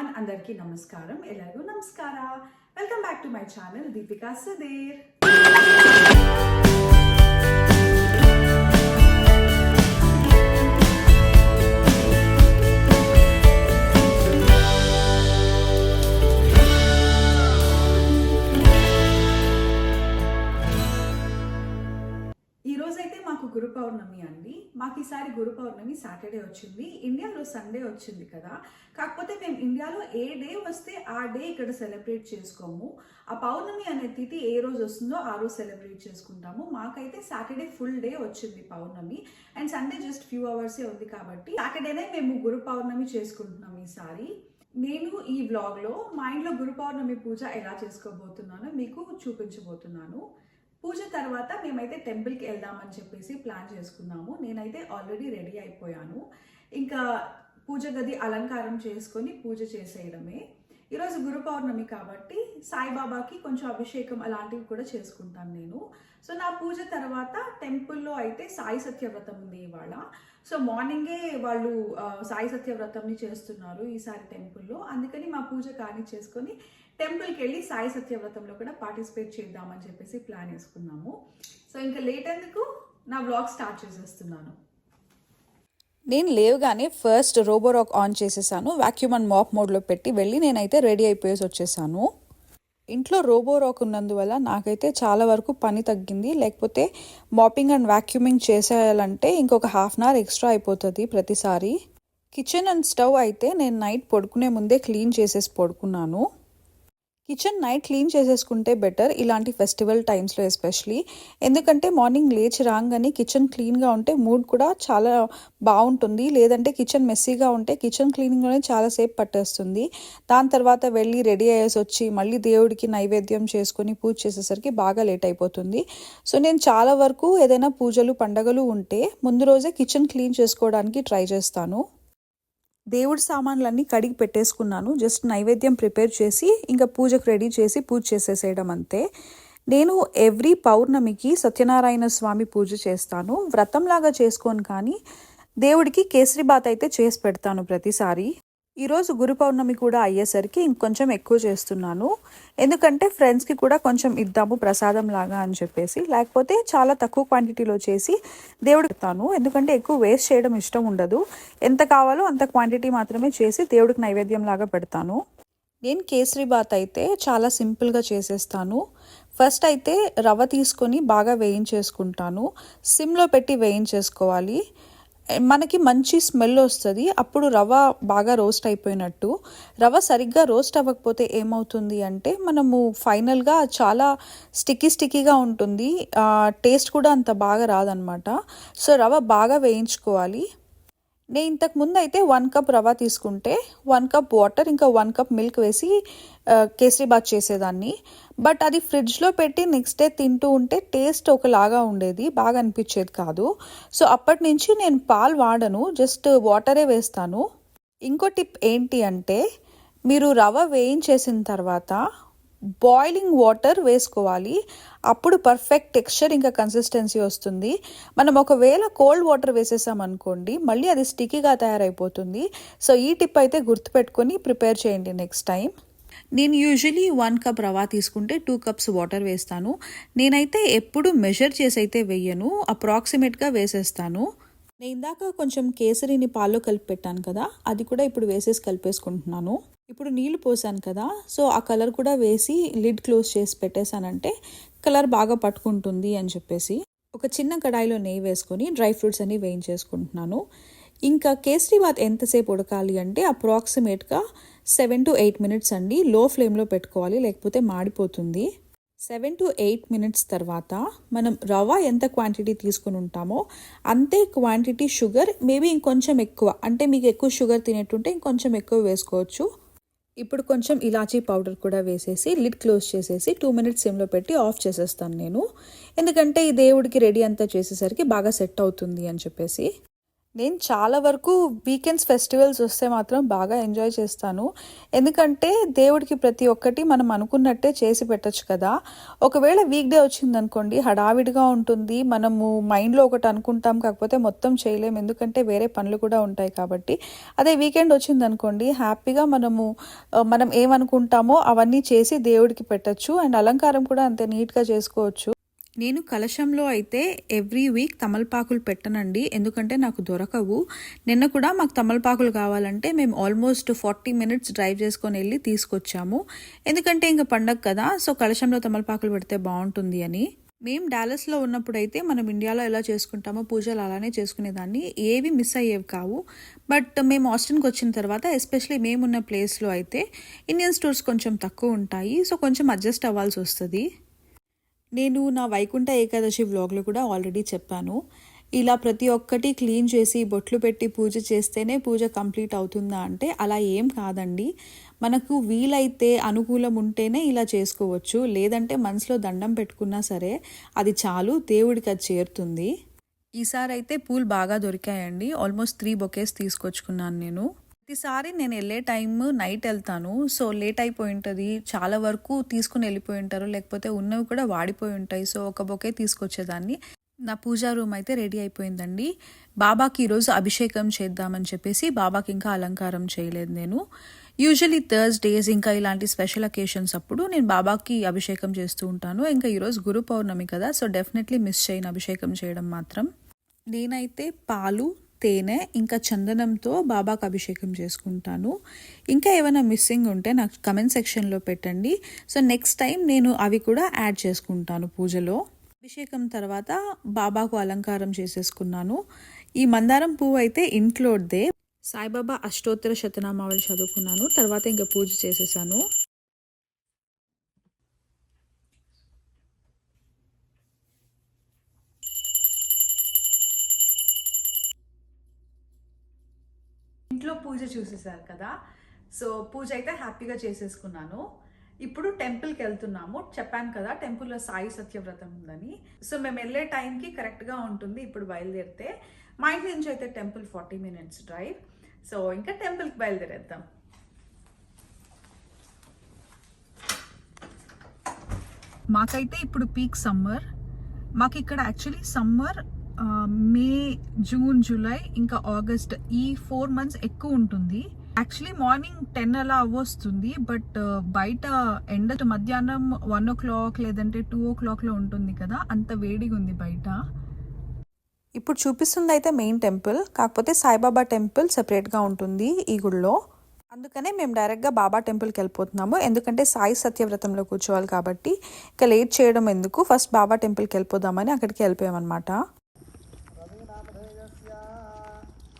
Everyone, అందరికీ నమస్కారం. ఎలాగో నమస్కార. Welcome back to my channel Deepika Sudheer. ఈరోజైతే మాకు గురు పౌర్ణమి అండి. మాకు ఈసారి గురు పౌర్ణమి సాటర్డే వచ్చింది. ఇండియాలో సండే వచ్చింది కదా. కాకపోతే మేము ఇండియాలో ఏ డే వస్తే ఆ డే ఇక్కడ సెలబ్రేట్ చేసుకోము. ఆ పౌర్ణమి అనే తిథి ఏ రోజు వస్తుందో ఆ రోజు సెలబ్రేట్ చేసుకుంటాము. మాకైతే సాటర్డే ఫుల్ డే వచ్చింది పౌర్ణమి, అండ్ సండే జస్ట్ ఫ్యూ అవర్సే ఉంది కాబట్టి సాటర్డేనే మేము గురు పౌర్ణమి చేసుకుంటున్నాం ఈసారి. నేను ఈ వ్లాగ్లో మా ఇంట్లో గురు పౌర్ణమి పూజ ఎలా చేసుకోబోతున్నానో మీకు చూపించబోతున్నాను. పూజ తర్వాత మేమైతే టెంపుల్కి వెళ్దామని చెప్పేసి ప్లాన్ చేసుకున్నాము. నేనైతే ఆల్రెడీ రెడీ అయిపోయాను. ఇంకా పూజ గది అలంకారం చేసుకొని పూజ చేసేయడమే. ఈరోజు గురు పౌర్ణమి కాబట్టి సాయిబాబాకి కొంచెం అభిషేకం అలాంటివి కూడా చేసుకుంటాను నేను. సో నా పూజ తర్వాత టెంపుల్లో అయితే సాయి సత్యవ్రతం ఉంది ఇవాళ. సో మార్నింగే వాళ్ళు సాయి సత్యవ్రతంని చేస్తున్నారు ఈసారి టెంపుల్లో. అందుకని మా పూజ చేసుకొని టెంపుల్కి వెళ్ళి సాయి సత్యవ్రతంలో కూడా పార్టిసిపేట్ చేద్దామని చెప్పేసి ప్లాన్ వేసుకున్నాము. సో ఇంకా లేట్ ఎందుకు, నా వ్లాగ్ స్టార్ట్ చేసేస్తున్నాను. నేను లేవగానే ఫస్ట్ రోబోరాక్ ఆన్ చేసేసాను. వాక్యూమ్ అండ్ మాప్ మోడ్లో పెట్టి వెళ్ళి నేనైతే రెడీ అయిపోయేసి వచ్చేసాను. ఇంట్లో రోబోరాక్ ఉన్నందువల్ల నాకైతే చాలా వరకు పని తగ్గింది. లేకపోతే మాపింగ్ అండ్ వాక్యూమింగ్ చేసేయాలంటే ఇంకొక హాఫ్ అన్ అవర్ ఎక్స్ట్రా అయిపోతుంది ప్రతిసారి. కిచెన్ అండ్ స్టవ్ అయితే నేను నైట్ పడుకునే ముందే క్లీన్ చేసేసి పడుకున్నాను. కిచెన్ నైట్ క్లీన్ చేసేసుకుంటే బెటర్ ఇలాంటి ఫెస్టివల్ టైమ్స్లో ఎస్పెషలీ. ఎందుకంటే మార్నింగ్ లేచి రాగానే కిచెన్ క్లీన్గా ఉంటే మూడ్ కూడా చాలా బాగుంటుంది. లేదంటే కిచెన్ మెస్సీగా ఉంటే కిచెన్ క్లీనింగ్లోనే చాలాసేపు పట్టేస్తుంది. దాని తర్వాత వెళ్ళి రెడీ అయ్యేసి వచ్చి మళ్ళీ దేవుడికి నైవేద్యం చేసుకొని పూజ చేసేసరికి బాగా లేట్ అయిపోతుంది. సో నేను చాలా వరకు ఏదైనా పూజలు పండగలు ఉంటే ముందు రోజే కిచెన్ క్లీన్ చేసుకోవడానికి ట్రై చేస్తాను. దేవుడి సామాన్లన్నీ కడిగి పెట్టేసుకున్నాను. జస్ట్ నైవేద్యం ప్రిపేర్ చేసి ఇంకా పూజకు రెడీ చేసి పూజ చేసేసేయడం అంతే. నేను ఎవ్రీ పౌర్ణమికి సత్యనారాయణ స్వామి పూజ చేస్తాను. వ్రతంలాగా చేసుకోను, కానీ దేవుడికి కేసరి బాత్ అయితే చేసి పెడతాను ప్రతిసారి. ఈరోజు గురు పౌర్ణమి కూడా అయ్యేసరికి ఇంకొంచెం ఎక్కువ చేస్తున్నాను. ఎందుకంటే ఫ్రెండ్స్కి కూడా కొంచెం ఇద్దాము ప్రసాదం లాగా అని చెప్పేసి. లేకపోతే చాలా తక్కువ క్వాంటిటీలో చేసి దేవుడికి పెడతాను. ఎందుకంటే ఎక్కువ వేస్ట్ చేయడం ఇష్టం ఉండదు. ఎంత కావాలో అంత క్వాంటిటీ మాత్రమే చేసి దేవుడికి నైవేద్యం లాగా పెడతాను. నేను కేసరి బాత్ అయితే చాలా సింపుల్గా చేసేస్తాను. ఫస్ట్ అయితే రవ్వ తీసుకొని బాగా వేయించేసుకుంటాను. సిమ్లో పెట్టి వేయించేసుకోవాలి. మనకి మంచి స్మెల్ వస్తుంది. అప్పుడు రవ్వ బాగా రోస్ట్ అయిపోయినట్టు. రవ్వ సరిగ్గా రోస్ట్ అవ్వకపోతే ఏమవుతుంది అంటే మనము ఫైనల్గా చాలా స్టిక్కీగా ఉంటుంది. టేస్ట్ కూడా అంత బాగా రాదనమాట. సో రవ్వ బాగా వేయించుకోవాలి. నేను ఇంతకు ముందు అయితే 1 కప్ రవ్వ తీసుకుంటే 1 కప్ వాటర్ ఇంకా 1 కప్ మిల్క్ వేసి కేసరి బాత్ చేసేదాన్ని. బట్ అది ఫ్రిడ్జ్లో పెట్టి నెక్స్ట్ డే తింటూ ఉంటే టేస్ట్ ఒకలాగా ఉండేది, బాగా అనిపించేది కాదు. సో అప్పటి నుంచి నేను పాలు వాడను, జస్ట్ వాటరే వేస్తాను. ఇంకో టిప్ ఏంటి అంటే మీరు రవ్వ వేయించేసిన తర్వాత బాయిలింగ్ వాటర్ వేసుకోవాలి. అప్పుడు పర్ఫెక్ట్ టెక్స్చర్ ఇంకా కన్సిస్టెన్సీ వస్తుంది. మనం ఒకవేళ కోల్డ్ వాటర్ వేసేసామనుకోండి మళ్ళీ అది స్టిక్కీగా తయారైపోతుంది. సో ఈ టిప్ అయితే గుర్తుపెట్టుకొని ప్రిపేర్ చేయండి నెక్స్ట్ టైం. నేను యూజువలీ 1 కప్ రవ్వ తీసుకుంటే 2 కప్స్ వాటర్ వేస్తాను. నేనైతే ఎప్పుడు మెజర్ చేసి అయితే వేయను, అప్రాక్సిమేట్గా వేసేస్తాను. నేను ఇందాక కొంచెం కేసరిని పాల్లో కలిపి పెట్టాను కదా, అది కూడా ఇప్పుడు వేసేసి కలిపేసుకుంటున్నాను. ఇప్పుడు నీళ్లు పోసాను కదా, సో ఆ కలర్ కూడా వేసి లిడ్ క్లోజ్ చేసి పెట్టేశానంటే కలర్ బాగా పట్టుకుంటుంది అని చెప్పేసి ఒక చిన్న కడాయిలో నెయ్యి వేసుకొని డ్రై ఫ్రూట్స్ అన్ని వేయించేసుకుంటున్నాను. ఇంకా కేసరి బాత్ ఎంతసేపు ఉడకాలి అంటే అప్రాక్సిమేట్గా 7 to 8 మినిట్స్ అండి. లో ఫ్లేమ్లో పెట్టుకోవాలి, లేకపోతే మాడిపోతుంది. 7 to 8 మినిట్స్ తర్వాత మనం రవ్వ ఎంత క్వాంటిటీ తీసుకుని ఉంటామో అంతే క్వాంటిటీ షుగర్, మేబీ ఇంకొంచెం ఎక్కువ, అంటే మీకు ఎక్కువ షుగర్ తినేట్టుంటే ఇంకొంచెం ఎక్కువ వేసుకోవచ్చు. ఇప్పుడు కొంచెం ఇలాచీ పౌడర్ కూడా వేసేసి లిడ్ క్లోజ్ చేసేసి 2 మినిట్స్ సిమ్లో పెట్టి ఆఫ్ చేసేస్తాను నేను. ఎందుకంటే ఈ దేవుడికి రెడీ అంతా చేసేసరికి బాగా సెట్ అవుతుంది అని చెప్పేసి. నేను చాలా వరకు వీకెండ్స్ ఫెస్టివల్స్ వస్తే మాత్రం బాగా ఎంజాయ్ చేస్తాను. ఎందుకంటే దేవుడికి ప్రతి ఒక్కటి మనం అనుకున్నట్టే చేసి పెట్టొచ్చు కదా. ఒకవేళ వీక్ డే వచ్చిందనుకోండి హడావిడిగా ఉంటుంది. మనము మైండ్లో ఒకటి అనుకుంటాం, కాకపోతే మొత్తం చేయలేము, ఎందుకంటే వేరే పనులు కూడా ఉంటాయి కాబట్టి. అదే వీకెండ్ వచ్చిందనుకోండి హ్యాపీగా మనం ఏమనుకుంటామో అవన్నీ చేసి దేవుడికి పెట్టచ్చు. అండ్ అలంకారం కూడా అంతే నీట్గా చేసుకోవచ్చు. నేను కలశంలో అయితే ఎవ్రీ వీక్ తమలపాకులు పెట్టనండి, ఎందుకంటే నాకు దొరకవు. నిన్న కూడా మాకు తమలపాకులు కావాలంటే మేము ఆల్మోస్ట్ 40 minutes డ్రైవ్ చేసుకొని వెళ్ళి తీసుకొచ్చాము. ఎందుకంటే ఇంకా పండగ కదా, సో కలశంలో తమలపాకులు పెడితే బాగుంటుంది అని. మేము డాలస్లో ఉన్నప్పుడైతే మనం ఇండియాలో ఎలా చేసుకుంటామో పూజలు అలానే చేసుకునేదాన్ని, ఏవి మిస్ అయ్యేవి కావు. బట్ మేము ఆస్టిన్కి వచ్చిన తర్వాత ఎస్పెషలీ మేమున్న ప్లేస్లో అయితే ఇండియన్ స్టోర్స్ కొంచెం తక్కువ ఉంటాయి, సో కొంచెం అడ్జస్ట్ అవ్వాల్సి వస్తుంది. నేను నా వైకుంఠ ఏకాదశి వ్లాగ్లో కూడా ఆల్రెడీ చెప్పాను, ఇలా ప్రతి ఒక్కటి క్లీన్ చేసి బొట్లు పెట్టి పూజ చేస్తేనే పూజ కంప్లీట్ అవుతుందా అంటే అలా ఏం కాదండి. మనకు వీలైతే అనుకూలం ఉంటేనే ఇలా చేసుకోవచ్చు, లేదంటే మనసులో దండం పెట్టుకున్నా సరే అది చాలు, దేవుడికి అది చేరుతుంది. ఈసారి అయితే పూలు బాగా దొరికాయండి, ఆల్మోస్ట్ 3 bouquets తీసుకొచ్చుకున్నాను నేను. ప్రతిసారి నేను వెళ్ళే టైం నైట్ వెళ్తాను, సో లేట్ అయిపోయి ఉంటుంది, చాలా వరకు తీసుకుని వెళ్ళిపోయి ఉంటారు, లేకపోతే ఉన్నవి కూడా వాడిపోయి ఉంటాయి. సో ఒక బొకే తీసుకొచ్చేదాన్ని. నా పూజా రూమ్ అయితే రెడీ అయిపోయిందండి. బాబాకి ఈరోజు అభిషేకం చేద్దామని చెప్పేసి బాబాకి ఇంకా అలంకారం చేయలేదు నేను. యూజువలీ థర్స్డేస్ ఇంకా ఇలాంటి స్పెషల్ అకేషన్స్ అప్పుడు నేను బాబాకి అభిషేకం చేస్తూ ఉంటాను. ఇంకా ఈరోజు గురు పౌర్ణమి కదా, సో డెఫినెట్లీ మిస్ చేయను అభిషేకం చేయడం మాత్రం. నేనైతే పాలు, తేనె ఇంకా చందనంతో బాబాకు అభిషేకం చేసుకుంటాను. ఇంకా ఏమైనా మిస్సింగ్ ఉంటే నాకు కమెంట్ సెక్షన్లో పెట్టండి, సో నెక్స్ట్ టైం నేను అవి కూడా యాడ్ చేసుకుంటాను పూజలో. అభిషేకం తర్వాత బాబాకు అలంకారం చేసేసుకున్నాను. ఈ మందారం పువ్వు అయితే ఇంట్లోదే. సాయిబాబా అష్టోత్తర శతనామావళి చదువుకున్నాను, తర్వాత ఇంకా పూజ చేసేసాను. ఇంట్లో పూజ చూసేసారు కదా, సో పూజ అయితే హ్యాపీగా చేసేసుకున్నాను. ఇప్పుడు టెంపుల్కి వెళ్తున్నాము. చెప్పాను కదా టెంపుల్లో సాయి సత్యవ్రతం ఉందని, సో మేము వెళ్ళే టైంకి కరెక్ట్గా ఉంటుంది. ఇప్పుడు బయలుదేరితే మా ఇంటి నుంచి అయితే టెంపుల్ 40 minutes డ్రైవ్, సో ఇంకా టెంపుల్కి బయలుదేరేద్దాం. మాకైతే ఇప్పుడు పీక్ సమ్మర్. మాకు ఇక్కడ యాక్చువల్లీ సమ్మర్ మే, జూన్, జూలై ఇంకా ఆగస్ట్ ఈ 4 months ఎక్కువ ఉంటుంది. యాక్చువల్లీ మార్నింగ్ 10 అలా అవ్వొస్తుంది, బట్ బయట ఎండ మధ్యాహ్నం 1 o'clock లేదంటే 2 o'clockలో ఉంటుంది కదా, అంత వేడిగా ఉంది బయట. ఇప్పుడు చూపిస్తుంది అయితే మెయిన్ టెంపుల్, కాకపోతే సాయిబాబా టెంపుల్ సెపరేట్గా ఉంటుంది ఈ గుడిలో. అందుకనే మేము డైరెక్ట్గా బాబా టెంపుల్కి వెళ్ళిపోతున్నాము, ఎందుకంటే సాయి సత్యవ్రతంలో కూర్చోవాలి కాబట్టి ఇంకా లేట్ చేయడం ఎందుకు, ఫస్ట్ బాబా టెంపుల్కి వెళ్ళిపోదామని అక్కడికి వెళ్ళిపోయామన్నమాట.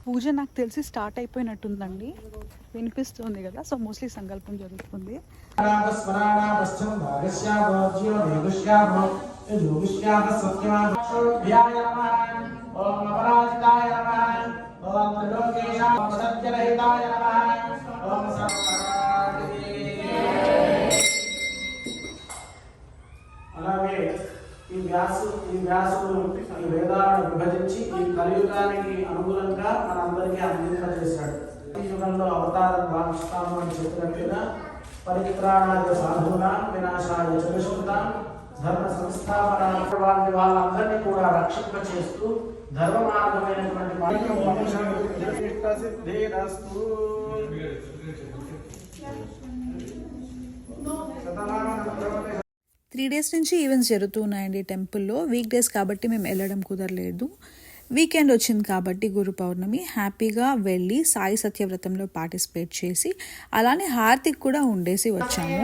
పూజ నాకు తెలిసి స్టార్ట్ అయిపోయినట్టుందండి, వినిపిస్తుంది కదా, సో మోస్ట్లీ సంకల్పం జరుగుతుంది. అలాగే ఈ వ్యాసుడు ఈ వేదాలను విభజించి ఈ కలియుగానికి అనుగుణంగా మనందరికీ అందింపజేశాడు. ఈ యుగంలో అవతారం భావిస్తాము అని చెప్పినట్టుగా పరిత్రాణాయ సాధూనాం వినాశాయ చతుష్కృతాం ధర్మ సంస్థాపన వాళ్ళందరినీ కూడా రక్షింపచేస్తూ ధర్మ మార్గమైనటువంటి 3 days నుంచి ఈవెంట్స్ జరుగుతున్నాయండి టెంపుల్లో. వీక్ డేస్ కాబట్టి మేము వెళ్ళడం కుదరలేదు. వీకెండ్ వచ్చింది కాబట్టి గురు పౌర్ణమి హ్యాపీగా వెళ్ళి సాయి సత్యవ్రతంలో పార్టిసిపేట్ చేసి అలానే హారతికి కూడా ఉండేసి వచ్చాము.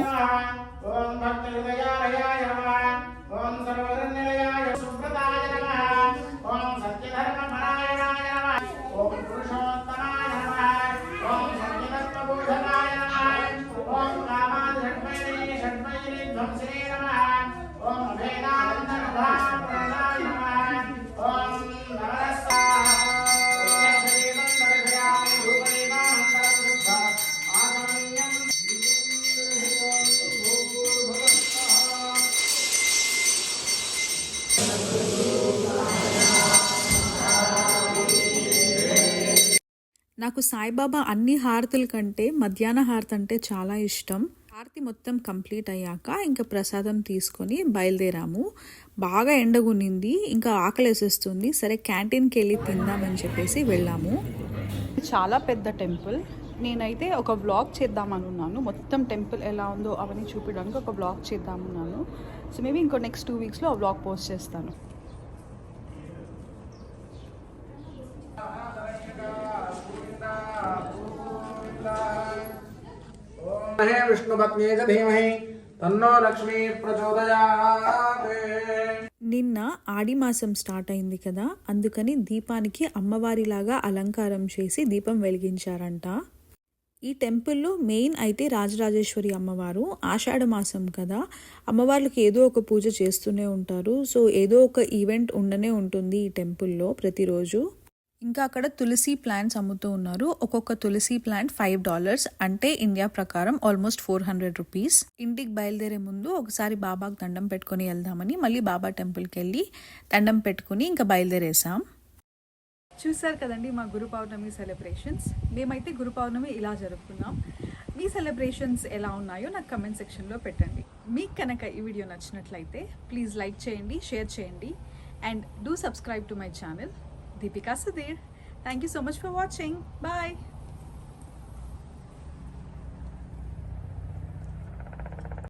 నాకు సాయిబాబా అన్ని హారతుల కంటే మధ్యాహ్న హారతి అంటే చాలా ఇష్టం. హారతి మొత్తం కంప్లీట్ అయ్యాక ఇంకా ప్రసాదం తీసుకొని బయలుదేరాము. బాగా ఎండగునింది, ఇంకా ఆకలేసేస్తుంది. సరే క్యాంటీన్కి వెళ్ళి తిందామని చెప్పేసి వెళ్ళాము. చాలా పెద్ద టెంపుల్. నేనైతే ఒక వ్లాగ్ చేద్దామనున్నాను. మొత్తం టెంపుల్ ఎలా ఉందో అవన్నీ చూపించడానికి ఒక వ్లాగ్ చేద్దామన్నాను. సో మేబీ ఇంకో నెక్స్ట్ 2 వీక్స్లో ఆ వ్లాగ్ పోస్ట్ చేస్తాను. విష్ణుపత్ని ధీమహి తన్నో లక్ష్మీ ప్రచోదయాత్. నిన్న ఆడి మాసం స్టార్ట్ అయింది కదా, అందుకని దీపానికి అమ్మవారిలాగా అలంకారం చేసి దీపం వెలిగించారంట. ఈ టెంపుల్లో మెయిన్ అయితే రాజరాజేశ్వరి అమ్మవారు. ఆషాఢ మాసం కదా, అమ్మవార్లకి ఏదో ఒక పూజ చేస్తూనే ఉంటారు. సో ఏదో ఒక ఈవెంట్ ఉండనే ఉంటుంది ఈ టెంపుల్లో ప్రతిరోజు. ఇంకా అక్కడ తులసి ప్లాంట్స్ అమ్ముతూ ఉన్నారు. ఒక్కొక్క తులసి ప్లాంట్ $5, అంటే ఇండియా ప్రకారం ఆల్మోస్ట్ 400 రూపీస్. ఇంటికి బయలుదేరే ముందు ఒకసారి బాబాకు దండం పెట్టుకొని వెళ్దామని మళ్ళీ బాబా టెంపుల్కి వెళ్ళి దండం పెట్టుకుని ఇంకా బయలుదేరేసాం. చూసారు కదండి మా గురు పౌర్ణమి సెలబ్రేషన్స్. మేమైతే గురు పౌర్ణమి ఇలా జరుపుకున్నాం. మీ సెలబ్రేషన్స్ ఎలా ఉన్నాయో నాకు కమెంట్ సెక్షన్లో పెట్టండి. మీకు కనుక ఈ వీడియో నచ్చినట్లయితే ప్లీజ్ లైక్ చేయండి, షేర్ చేయండి and do subscribe to my channel Deepika Sudhir. Thank you so much for watching. Bye.